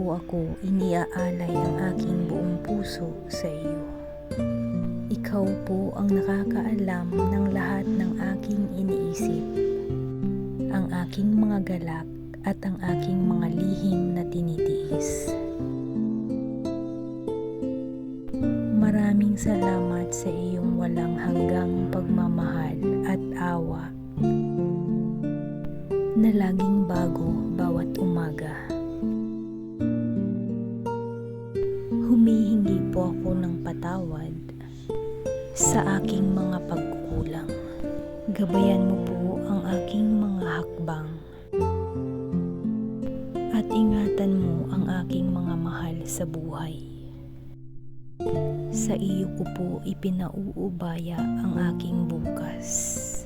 po ako iniaalay ang aking buong puso sa iyo. Ikaw po ang nakakaalam ng lahat ng aking iniisip, ang aking mga galak at ang aking mga lihim na tinitiis. Maraming salamat sa iyong walang hanggang pagmamahal at awa na laging bago bawat umaga. Humihingi po ako ng patawad sa aking mga pagkukulang. Gabayan mo po ang aking mga hakbang at ingatan mo ang aking mga mahal sa buhay. Sa iyo ko po ipinauubaya ang aking bukas.